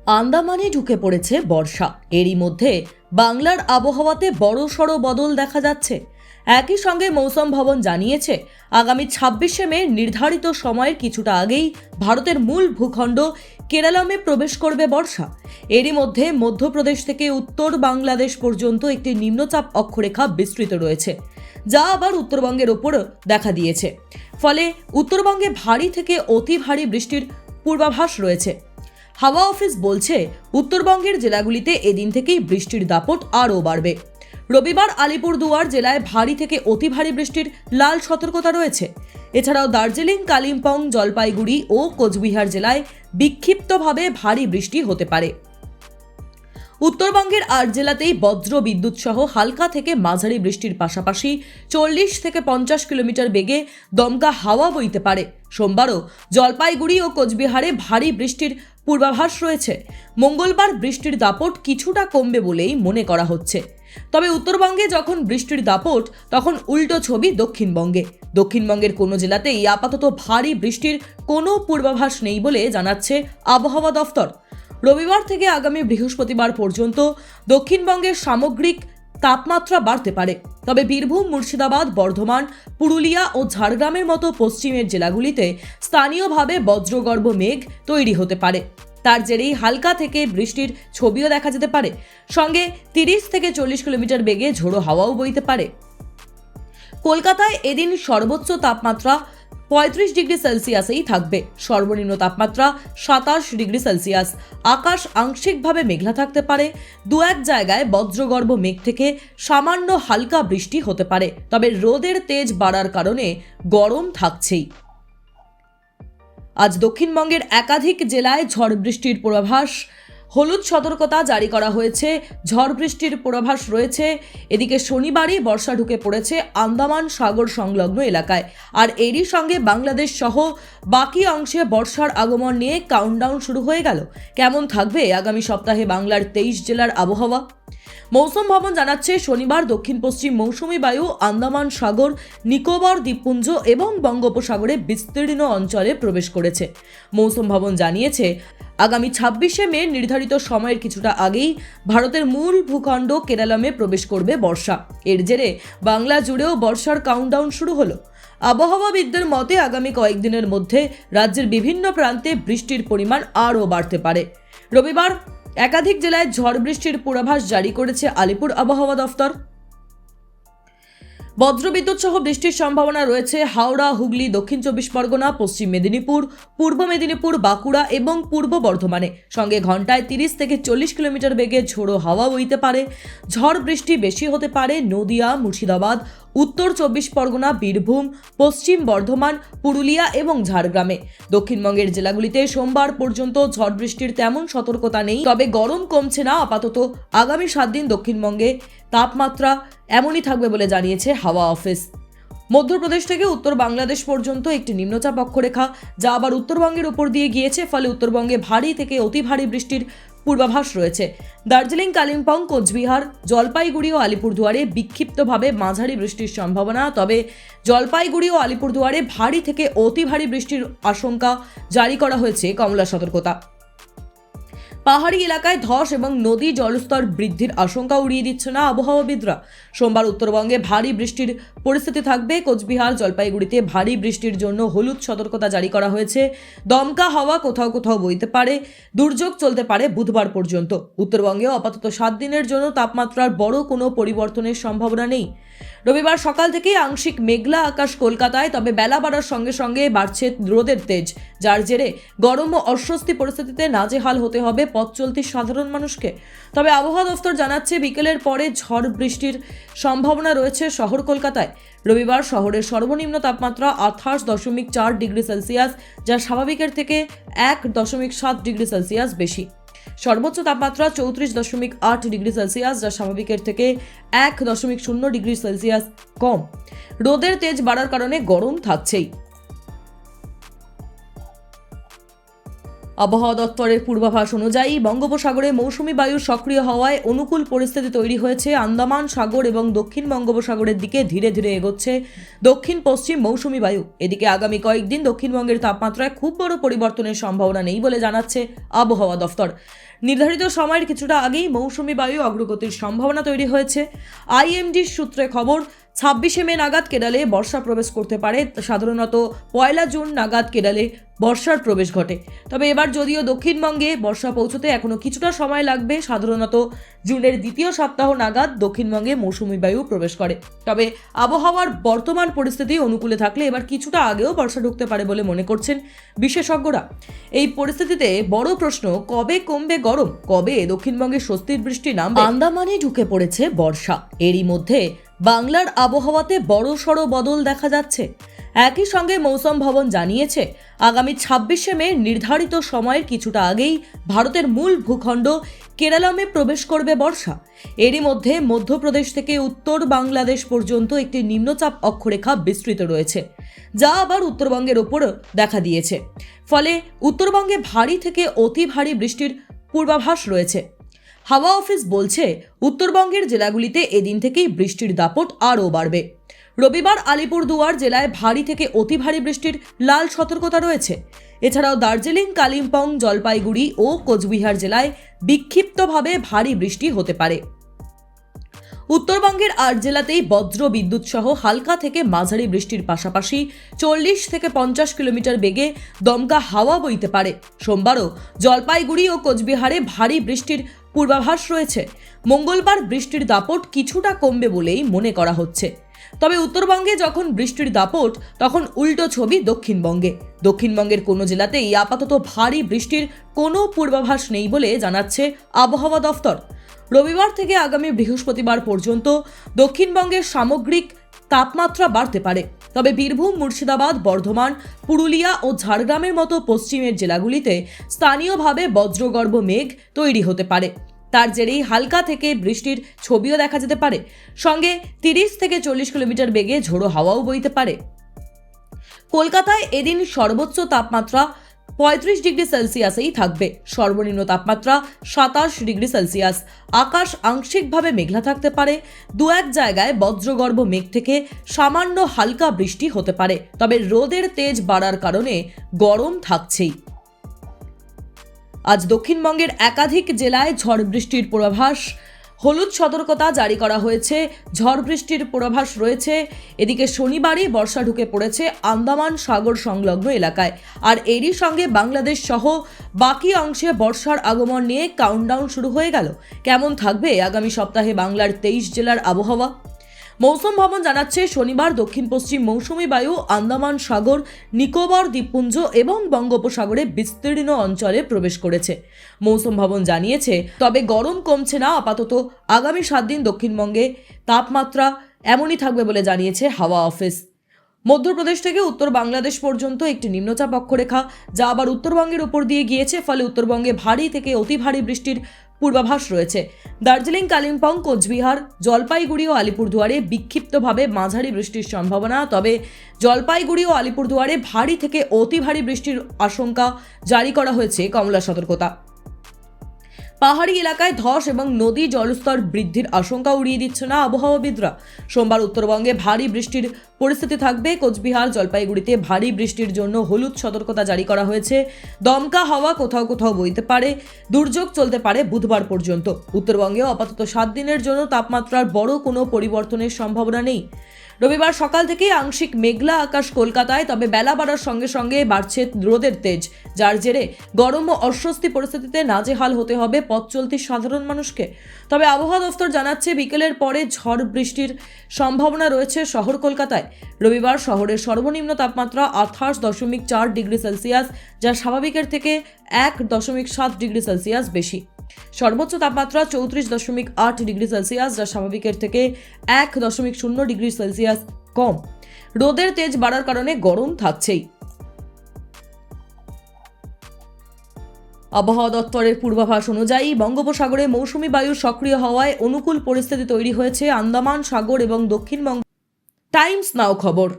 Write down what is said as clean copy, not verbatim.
আন্দামানে ঢুকে পড়েছে বর্ষা। এরই মধ্যে বাংলার আবহাওয়াতে বড়সড় বদল দেখা যাচ্ছে। একই সঙ্গে মৌসুম ভবন জানিয়েছে, আগামী 26শে মে নির্ধারিত সময়ের কিছুটা আগেই ভারতের মূল ভূখণ্ড কেরালামে প্রবেশ করবে বর্ষা। এরই মধ্যে মধ্যপ্রদেশ থেকে উত্তর বাংলাদেশ পর্যন্ত একটি নিম্নচাপ অক্ষরেখা বিস্তৃত রয়েছে, যা আবার উত্তরবঙ্গের ওপরও দেখা দিয়েছে। ফলে উত্তরবঙ্গে ভারী থেকে অতি ভারী বৃষ্টির পূর্বাভাস রয়েছে। হাওয়া অফিস বলছে, উত্তরবঙ্গের জেলাগুলিতে এদিন থেকেই বৃষ্টির দাপট আরও বাড়বে। রবিবার আলিপুরদুয়ার জেলায় ভারী থেকে অতি ভারী বৃষ্টির লাল সতর্কতা রয়েছে। এছাড়াও দার্জিলিং, কালিম্পং, জলপাইগুড়ি ও কোচবিহার জেলায় বিক্ষিপ্তভাবে ভারী বৃষ্টি হতে পারে। উত্তরবঙ্গের 8 জেলাতেই বজ্র বিদ্যুৎ সহ হালকা থেকে মাঝারি বৃষ্টির পাশাপাশি 40 থেকে 50 কিলোমিটার বেগে দমকা হাওয়া বইতে পারে। সোমবারও জলপাইগুড়ি ও কোচবিহারে ভারী বৃষ্টির পূর্বাভাস রয়েছে। মঙ্গলবার বৃষ্টির দাপট কিছুটা কমবে বলেই মনে করা হচ্ছে। তবে উত্তরবঙ্গে যখন বৃষ্টির দাপট, তখন উল্টো ছবি দক্ষিণবঙ্গে। দক্ষিণবঙ্গের কোনো জেলাতেই আপাতত ভারী বৃষ্টির কোনো পূর্বাভাস নেই বলে জানাচ্ছে আবহাওয়া দফতর। রবিবার থেকে আগামী বৃহস্পতিবার পর্যন্ত দক্ষিণবঙ্গের সামগ্রিক তাপমাত্রা বাড়তে পারে। তবে বীরভূম, মুর্শিদাবাদ, বর্ধমান, পুরুলিয়া ও ঝাড়গ্রামের মতো পশ্চিমের জেলাগুলিতে স্থানীয়ভাবে বজ্রগর্ভ মেঘ তৈরি হতে পারে। তার জেরেই হালকা থেকে বৃষ্টির ছবিও দেখা যেতে পারে। সঙ্গে 30 থেকে 40 কিলোমিটার বেগে ঝোড়ো হাওয়াও বইতে পারে। কলকাতায় এদিন সর্বোচ্চ তাপমাত্রা 35 ডিগ্রি সেলসিয়াসেই থাকবে। সর্বনিম্ন তাপমাত্রা 27 ডিগ্রি সেলসিয়াস। আকাশ আংশিকভাবে মেঘলা থাকতে পারে। দু এক জায়গায় বজ্রগর্ভ মেঘ থেকে সামান্য হালকা বৃষ্টি হতে পারে। তবে রোদের তেজ বাড়ার কারণে গরম থাকছেই। আজ দক্ষিণবঙ্গের একাধিক জেলায় ঝড় বৃষ্টির পূর্বাভাস, হলুদ সতর্কতা জারি করা হয়েছে। ঝড় বৃষ্টির পূর্বাভাস রয়েছে। এদিকে শনিবারই বর্ষা ঢুকে পড়েছে আন্দামান সাগর সংলগ্ন এলাকায়। আর এরই সঙ্গে বাংলাদেশ সহ বাকি অংশে বর্ষার আগমন নিয়ে কাউন্টডাউন শুরু হয়ে গেল। কেমন থাকবে আগামী সপ্তাহে বাংলার 23 জেলার আবহাওয়া? মৌসুম ভবন জানাচ্ছে, শনিবার দক্ষিণ পশ্চিম মৌসুমী বায়ু আন্দামান সাগর, নিকোবর দ্বীপপুঞ্জ এবং বঙ্গোপসাগরে বিস্তীর্ণ অঞ্চলে প্রবেশ করেছে। মৌসুম ভবন জানিয়েছে, আগামী 26শে মে নির্ধারিত সময়ের কিছুটা আগেই ভারতের মূল ভূখণ্ড কেরালামে প্রবেশ করবে বর্ষা। এর জেরে বাংলা জুড়েও বর্ষার কাউন্টডাউন শুরু হলো। আবহাওয়াবিদদের মতে, আগামী কয়েকদিনের মধ্যে রাজ্যের বিভিন্ন প্রান্তে বৃষ্টির পরিমাণ আরও বাড়তে পারে। রবিবার একাধিক জেলায় ঝড় বৃষ্টির পূর্বাভাস জারি করেছে আলিপুর আবহাওয়া দফতর। বজ্রবিদ্যুৎ সহ বৃষ্টির সম্ভাবনা রয়েছে হাওড়া, হুগলি, দক্ষিণ 24 পরগনা, পশ্চিম মেদিনীপুর, পূর্ব মেদিনীপুর, বাঁকুড়া এবং পূর্ব বর্ধমানে। সঙ্গে ঘন্টায় 30 থেকে 40 কিলোমিটার বেগে ঝোড়ো হাওয়া বইতে পারে। ঝড় বৃষ্টি বেশি হতে পারে নদিয়া, মুর্শিদাবাদ, উত্তর 24 পরগনা, বীরভূম, পশ্চিম বর্ধমান, পুরুলিয়া এবং ঝাড়গ্রামে। দক্ষিণবঙ্গের জেলাগুলিতে সোমবার পর্যন্ত ঝড় বৃষ্টির তেমন সতর্কতা নেই। তবে গরম কমছে না আপাতত। আগামী 7 দিন দক্ষিণবঙ্গে তাপমাত্রা এমনই থাকবে বলে জানিয়েছে হাওয়া অফিস। মধ্যপ্রদেশ থেকে উত্তর বাংলাদেশ পর্যন্ত একটি নিম্নচাপ অক্ষরেখা, যা আবার উত্তরবঙ্গের উপর দিয়ে গিয়েছে। ফলে উত্তরবঙ্গে ভারী থেকে অতি ভারী বৃষ্টির পূর্বাভাস রয়েছে। দার্জিলিং, কালিম্পং, কোচবিহার, জলপাইগুড়ি ও আলিপুরদুয়ারে বিক্ষিপ্তভাবে মাঝারি বৃষ্টির সম্ভাবনা। তবে জলপাইগুড়ি ও আলিপুরদুয়ারে ভারী থেকে অতি ভারী বৃষ্টির আশঙ্কা জারি করা হয়েছে কমলা সতর্কতা। পাহাড়ি এলাকায় ধস এবং নদী জলস্তর বৃদ্ধির আশঙ্কা উড়িয়ে দিচ্ছে না আবহাওয়াবিদরা। সোমবার উত্তরবঙ্গে ভারী বৃষ্টির পরিস্থিতি থাকবে। কোচবিহার, জলপাইগুড়িতে ভারী বৃষ্টির জন্য হলুদ সতর্কতা জারি করা হয়েছে। দমকা হাওয়া কোথাও কোথাও বইতে পারে। দুর্যোগ চলতে পারে বুধবার পর্যন্ত। উত্তরবঙ্গেও আপাতত 7 দিনের জন্য তাপমাত্রার বড় কোনো পরিবর্তনের সম্ভাবনা নেই। রবিবার সকাল থেকেই আংশিক মেঘলা আকাশ কলকাতায়। তবে বেলা বাড়ার সঙ্গে সঙ্গে বাড়ছে রোদের তেজ, যার জেরে গরম ও অস্বস্তি পরিস্থিতিতে নাজেহাল হতে হবে পথ চলতি সাধারণ মানুষকে। তবে আবহাওয়া দফতর জানাচ্ছে, বিকেলের পরে ঝড় বৃষ্টির সম্ভাবনা রয়েছে শহর কলকাতায়। রবিবার শহরের সর্বনিম্ন তাপমাত্রা 28.4 ডিগ্রি সেলসিয়াস, যা স্বাভাবিকের থেকে 1.7 ডিগ্রি সেলসিয়াস বেশি। সর্বোচ্চ তাপমাত্রা 34.8 ডিগ্রি সেলসিয়াস, যা স্বাভাবিকের থেকে 1.0 ডিগ্রি সেলসিয়াস কম। রোদের তেজ বাড়ার কারণে গরম থাকছেই। আবহাওয়া দপ্তরের পূর্বাভাস অনুযায়ী বঙ্গোপসাগরে মৌসুমী বায়ু সক্রিয় হওয়ায় অনুকূল পরিস্থিতি তৈরি হয়েছে। আন্দামান সাগর এবং দক্ষিণ বঙ্গোপসাগরের দিকে ধীরে ধীরে এগোচ্ছে দক্ষিণ পশ্চিম মৌসুমী বায়ু। এদিকে আগামী কয়েকদিন দক্ষিণবঙ্গের তাপমাত্রায় খুব বড় পরিবর্তনের সম্ভাবনা নেই বলে জানাচ্ছে আবহাওয়া দফতর। নির্ধারিত সময়ের কিছুটা আগেই মৌসুমী বায়ু অগ্রগতির সম্ভাবনা তৈরি হয়েছে। আইএমডির সূত্রে খবর, 26শে মে নাগাদ কেরালে বর্ষা প্রবেশ করতে পারে। সাধারণত 1 জুন নাগাদ কেরালে বর্ষার প্রবেশ ঘটে। তবে এবার যদিও দক্ষিণবঙ্গে বর্ষা পৌঁছতে এখনও কিছুটা সময় লাগবে। সাধারণত জুনের দ্বিতীয় সপ্তাহ নাগাদ দক্ষিণবঙ্গে মৌসুমী বায়ু প্রবেশ করে। তবে আবহাওয়ার বর্তমান পরিস্থিতি অনুকূলে থাকলে এবার কিছুটা আগেও বর্ষা ঢুকতে পারে বলে মনে করছেন বিশেষজ্ঞরা। এই পরিস্থিতিতে বড় প্রশ্ন, কবে কমবে গরম, কবে দক্ষিণবঙ্গে স্বস্তির বৃষ্টি নামবে? আন্দামানে ঢুকে পড়েছে বর্ষা। এরই মধ্যে বাংলার আবহাওয়াতে বড়সড় বদল দেখা যাচ্ছে। একই সঙ্গে মৌসুম ভবন জানিয়েছে, আগামী 26শে মে নির্ধারিত সময়ের কিছুটা আগেই ভারতের মূল ভূখণ্ড কেরালামে প্রবেশ করবে বর্ষা। এরই মধ্যে মধ্যপ্রদেশ থেকে উত্তর বাংলাদেশ পর্যন্ত একটি নিম্নচাপ অক্ষরেখা বিস্তৃত রয়েছে, যা আবার উত্তরবঙ্গের ওপরও দেখা দিয়েছে। ফলে উত্তরবঙ্গে ভারী থেকে অতি ভারী বৃষ্টির পূর্বাভাস রয়েছে। হাওয়া অফিস বলছে, উত্তরবঙ্গের জেলাগুলিতে এদিন থেকেই বৃষ্টির দাপট আরও বাড়বে। রবিবার আলিপুরদুয়ার জেলায় ভারী থেকে অতি ভারী বৃষ্টির লাল সতর্কতা রয়েছে। এছাড়াও দার্জিলিং, কালিম্পং, জলপাইগুড়ি ও কোচবিহার জেলায় বিক্ষিপ্তভাবে ভারী বৃষ্টি হতে পারে। উত্তরবঙ্গের 8 জেলাতেই বজ্র বিদ্যুৎ সহ হালকা থেকে মাঝারি বৃষ্টির পাশাপাশি 40 থেকে 50 কিলোমিটার বেগে দমকা হাওয়া বইতে পারে। সোমবারও জলপাইগুড়ি ও কোচবিহারে ভারী বৃষ্টির পূর্বাভাস রয়েছে। মঙ্গলবার বৃষ্টির দাপট কিছুটা কমবে বলেই মনে করা হচ্ছে। তবে উত্তরবঙ্গে যখন বৃষ্টির দাপট, তখন উল্টো ছবি দক্ষিণবঙ্গে। দক্ষিণবঙ্গের কোনো জেলাতেই আপাতত ভারী বৃষ্টির কোনো পূর্বাভাস নেই বলে জানাচ্ছে আবহাওয়া দফতর। রবিবার থেকে আগামী বৃহস্পতিবার পর্যন্ত দক্ষিণবঙ্গের সামগ্রিক তাপমাত্রা বাড়তে পারে। তবে বীরভূম, মুর্শিদাবাদ, বর্ধমান, পুরুলিয়া ও ঝাড়গ্রামের মতো পশ্চিমের জেলাগুলিতে স্থানীয়ভাবে বজ্রগর্ভ মেঘ তৈরি হতে পারে। তার জেরেই হালকা থেকে বৃষ্টির ছবিও দেখা যেতে পারে। সঙ্গে 30 থেকে 40 কিলোমিটার বেগে ঝোড়ো হাওয়াও বইতে পারে। কলকাতায় এদিন সর্বোচ্চ তাপমাত্রা 35 ডিগ্রি সেলসিয়াসেই থাকবে। সর্বনিম্ন তাপমাত্রা 27 ডিগ্রি সেলসিয়াস। আকাশ আংশিকভাবে মেঘলা থাকতে পারে। 2-1 জায়গায় বজ্রগর্ভ মেঘ থেকে সামান্য হালকা বৃষ্টি হতে পারে। তবে রোদের তেজ বাড়ার কারণে গরম থাকছেই। আজ দক্ষিণবঙ্গের একাধিক জেলায় ঝড় বৃষ্টির পূর্বাভাস, হলুদ সতর্কতা জারি করা হয়েছে। ঝড় বৃষ্টির পূর্বাভাস রয়েছে। এদিকে শনিবারই বর্ষা ঢুকে পড়েছে আন্দামান সাগর সংলগ্ন এলাকায়। আর এরই সঙ্গে বাংলাদেশ সহ বাকি অংশে বর্ষার আগমন নিয়ে কাউন্টডাউন শুরু হয়ে গেল। কেমন থাকবে আগামী সপ্তাহে বাংলার 23 জেলার আবহাওয়া? মৌসুম ভবন জানাচ্ছে, শনিবার দক্ষিণ পশ্চিম মৌসুমী বায়ু আন্দামান সাগর, নিকোবর দ্বীপপুঞ্জ এবং বঙ্গোপসাগরে বিস্তীর্ণ অঞ্চলে প্রবেশ করেছে। মৌসুম ভবন জানিয়েছে, তবে গরম কমছে না। আপাতত আগামী 7 দিন দক্ষিণবঙ্গে তাপমাত্রা এমনই থাকবে বলে জানিয়েছে হাওয়া অফিস। মধ্যপ্রদেশ থেকে উত্তর বাংলাদেশ পর্যন্ত একটি নিম্নচাপ অক্ষরেখা, যা আবার উত্তরবঙ্গের উপর দিয়ে গিয়েছে। ফলে উত্তরবঙ্গে ভারী থেকে অতি ভারী বৃষ্টির পূর্বাভাস রয়েছে। দার্জিলিং, কালিম্পং, কোচবিহার, জলপাইগুড়ি ও আলিপুরদুয়ারে বিক্ষিপ্তভাবে মাঝারি বৃষ্টির সম্ভাবনা। তবে জলপাইগুড়ি ও আলিপুরদুয়ারে ভারী থেকে অতি ভারী বৃষ্টির আশঙ্কা জারি করা হয়েছে কমলা সতর্কতা। পাহাড়ি এলাকায় ধস এবং নদী জলস্তর বৃদ্ধির আশঙ্কা উড়িয়ে দিচ্ছে না আবহাওয়াবিদরা। সোমবার উত্তরবঙ্গে ভারী বৃষ্টির পরিস্থিতি থাকবে। কোচবিহার, জলপাইগুড়িতে ভারী বৃষ্টির জন্য হলুদ সতর্কতা জারি করা হয়েছে। দমকা হাওয়া কোথাও কোথাও বইতে পারে। দুর্যোগ চলতে পারে বুধবার পর্যন্ত। উত্তরবঙ্গেও আপাতত 7 দিনের জন্য তাপমাত্রার বড় কোনো পরিবর্তনের সম্ভাবনা নেই। রবিবার সকাল থেকেই আংশিক মেঘলা আকাশ কলকাতায়। তবে বেলা বাড়ার সঙ্গে সঙ্গে বাড়ছে রোদের তেজ, যার জেরে গরম ও অস্বস্তি পরিস্থিতিতে নাজেহাল হতে হবে পথ চলতি সাধারণ মানুষকে। তবে আবহাওয়া দফতর জানাচ্ছে, বিকেলের পরে ঝড় বৃষ্টির সম্ভাবনা রয়েছে শহর কলকাতায়। রবিবার শহরের সর্বনিম্ন তাপমাত্রা 28.4 ডিগ্রি সেলসিয়াস, যা স্বাভাবিকের থেকে 1.7 ডিগ্রি সেলসিয়াস বেশি। সর্বোচ্চ তাপমাত্রা 34.8 ডিগ্রি সেলসিয়াস, যা স্বাভাবিকের থেকে 1.0 ডিগ্রি সেলসিয়াস কম। রোদের তেজ বাড়ার কারণে গরম থাকছেই। আবহাওয়া দপ্তরের পূর্বাভাস অনুযায়ী বঙ্গোপসাগরে মৌসুমী বায়ু সক্রিয় হওয়ায় অনুকূল পরিস্থিতি তৈরি হয়েছে আন্দামান সাগর এবং দক্ষিণবঙ্গ। টাইমস নাও খবর।